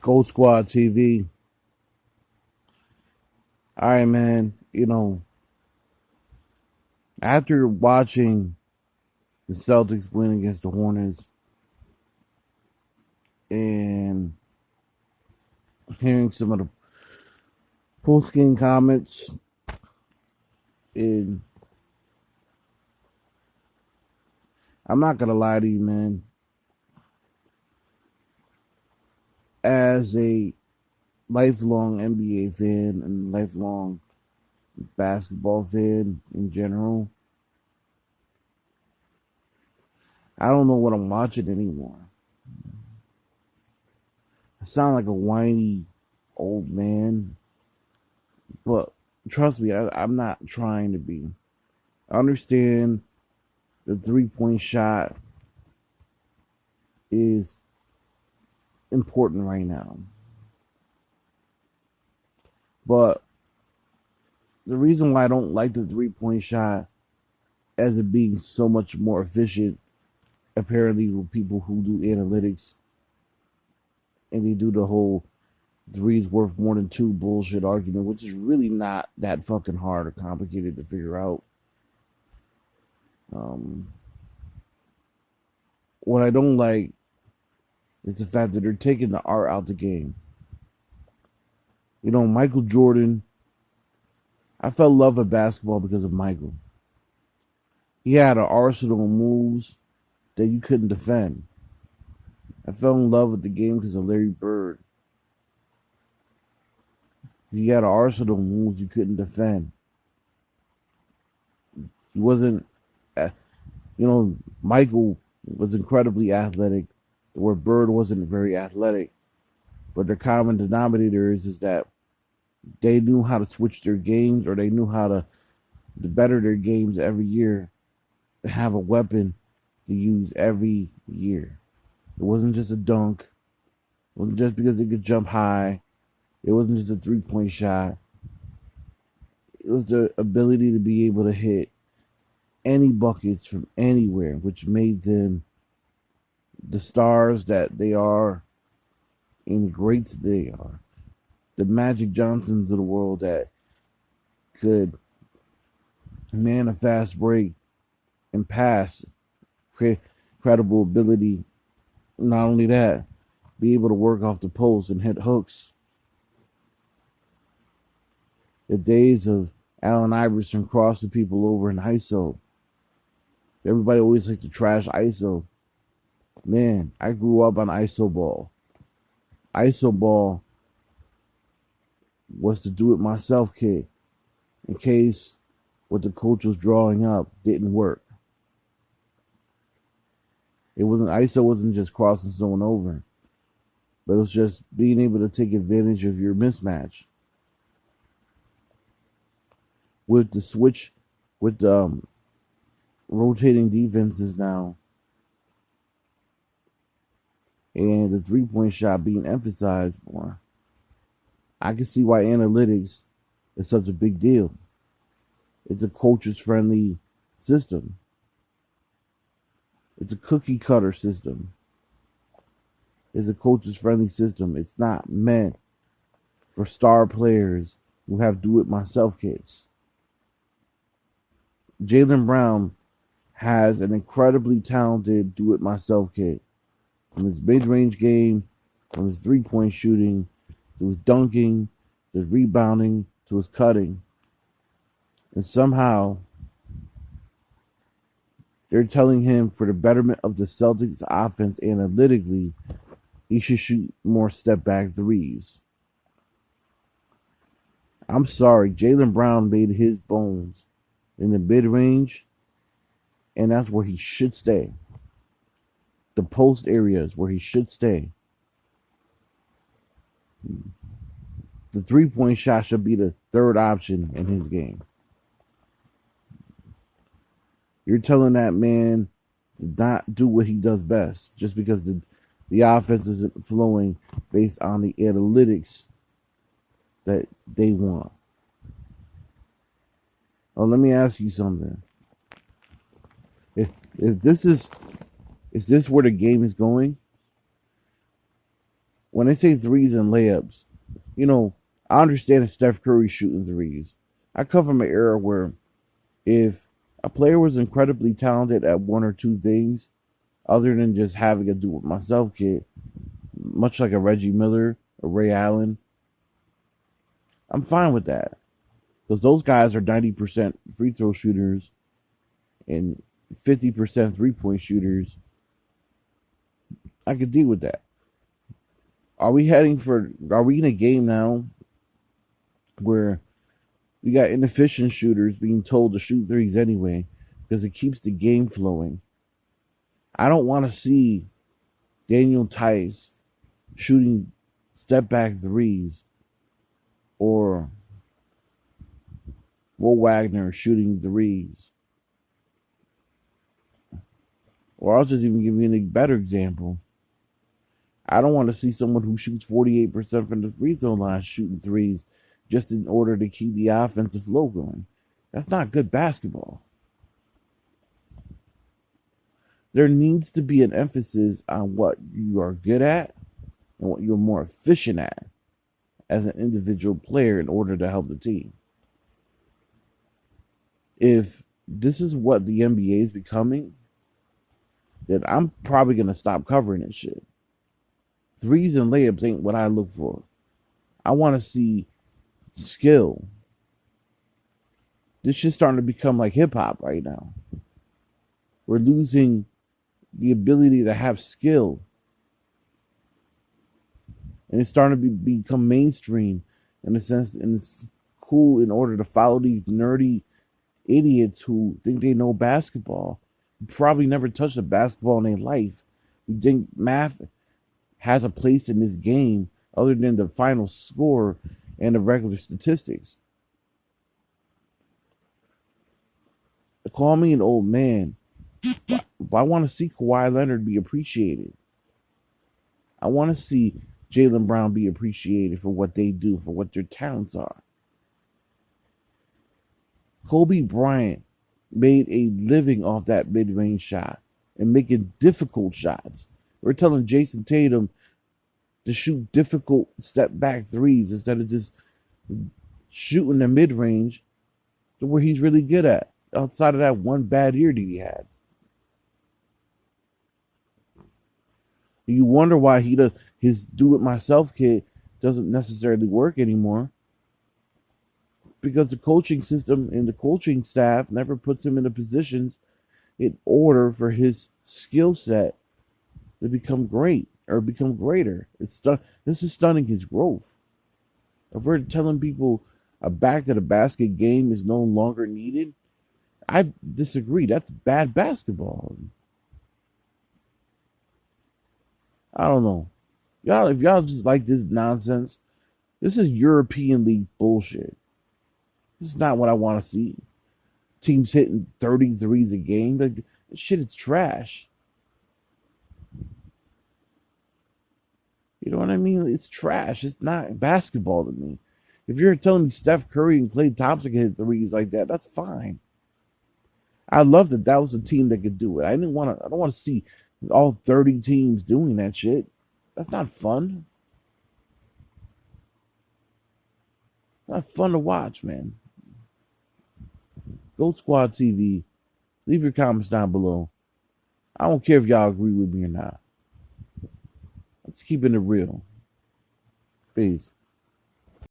Gold Squad TV. All right, man. After watching the Celtics win against the Hornets and hearing some of the post game comments, and I'm not gonna lie to you, man. As a lifelong NBA fan and lifelong basketball fan in general, I don't know what I'm watching anymore. I sound like a whiny old man, but trust me, I'm not trying to be. I understand the 3-point shot is important right now, but the reason why I don't like the 3-point shot as it being so much more efficient, apparently, with people who do analytics and they do the whole three's worth more than two bullshit argument, which is really not that fucking hard or complicated to figure out. Um, what I don't like is the fact that they're taking the art out the game. Michael Jordan, I fell in love with basketball because of Michael. He had an arsenal of moves that you couldn't defend. I fell in love with the game because of Larry Bird. He had an arsenal of moves you couldn't defend. He wasn't, Michael was incredibly athletic, where Bird wasn't very athletic. But the common denominator is that they knew how to switch their games, or they knew how to better their games every year, to have a weapon to use every year. It wasn't just a dunk. It wasn't just because they could jump high. It wasn't just a 3-point shot. It was the ability to be able to hit any buckets from anywhere, which made them the stars that they are and the greats they are. The Magic Johnsons of the world that could man a fast break and pass, credible ability. Not only that, be able to work off the post and hit hooks. The days of Allen Iverson crossing people over in ISO. Everybody always likes to trash ISO. Man, I grew up on ISO ball. ISO ball was to do it myself kid in case what the coach was drawing up didn't work. ISO wasn't just crossing someone over, but it was just being able to take advantage of your mismatch. With the switch, with the rotating defenses now, and the 3-point shot being emphasized more, I can see why analytics is such a big deal. It's a coaches friendly system. It's a cookie cutter system. It's a coaches friendly system. It's not meant for star players who have do it myself kits. Jaylen Brown has an incredibly talented do it myself kit. From his mid range game, from his 3-point shooting, to his dunking, to his rebounding, to his cutting. And somehow they're telling him, for the betterment of the Celtics offense analytically, he should shoot more step back threes. I'm sorry, Jaylen Brown made his bones in the mid range, and that's where he should stay. The post area is where he should stay. The 3-point shot should be the third option in his game. You're telling that man to not do what he does best just because the offense isn't flowing based on the analytics that they want. Oh, let me ask you something. If this is this where the game is going? When they say threes and layups, you know, I understand that Steph Curry shooting threes. I come from an era where if a player was incredibly talented at one or two things, other than just having a do it myself kid, much like a Reggie Miller or Ray Allen, I'm fine with that. Because those guys are 90% free throw shooters and 50% 3-point shooters. I could deal with that. Are we in a game now where we got inefficient shooters being told to shoot threes anyway because it keeps the game flowing? I don't want to see Daniel Tice shooting step back threes or Will Wagner shooting threes. Or I'll just even give you a better example. I don't want to see someone who shoots 48% from the free throw line shooting threes just in order to keep the offensive flow going. That's not good basketball. There needs to be an emphasis on what you are good at and what you're more efficient at as an individual player in order to help the team. If this is what the NBA is becoming, then I'm probably going to stop covering this shit. Threes and layups ain't what I look for. I want to see skill. This shit's starting to become like hip hop right now. We're losing the ability to have skill. And it's starting to become mainstream in a sense, and it's cool in order to follow these nerdy idiots who think they know basketball, who probably never touched a basketball in their life, who think math has a place in this game other than the final score and the regular statistics. Call me an old man, but I want to see Kawhi Leonard be appreciated. I want to see Jaylen Brown be appreciated for what they do, for what their talents are. Kobe Bryant made a living off that mid-range shot and making difficult shots. We're telling Jason Tatum to shoot difficult step-back threes instead of just shooting the mid-range to where he's really good at, outside of that one bad year that he had. You wonder why his do-it-myself kit doesn't necessarily work anymore. Because the coaching system and the coaching staff never puts him in the positions in order for his skill set to become great or become greater. This is stunning his growth. If we're telling people a back to the basket game is no longer needed, I disagree. That's bad basketball. I don't know. If y'all just like this nonsense, this is European League bullshit. This is not what I want to see. Teams hitting 33s a game. Like, this shit is trash. You know what I mean? It's trash. It's not basketball to me. If you're telling me Steph Curry and Klay Thompson can hit threes like that, that's fine. I love that was a team that could do it. I don't want to see all 30 teams doing that shit. That's not fun. Not fun to watch, man. Goat Squad TV. Leave your comments down below. I don't care if y'all agree with me or not. Let's keep it real. Peace.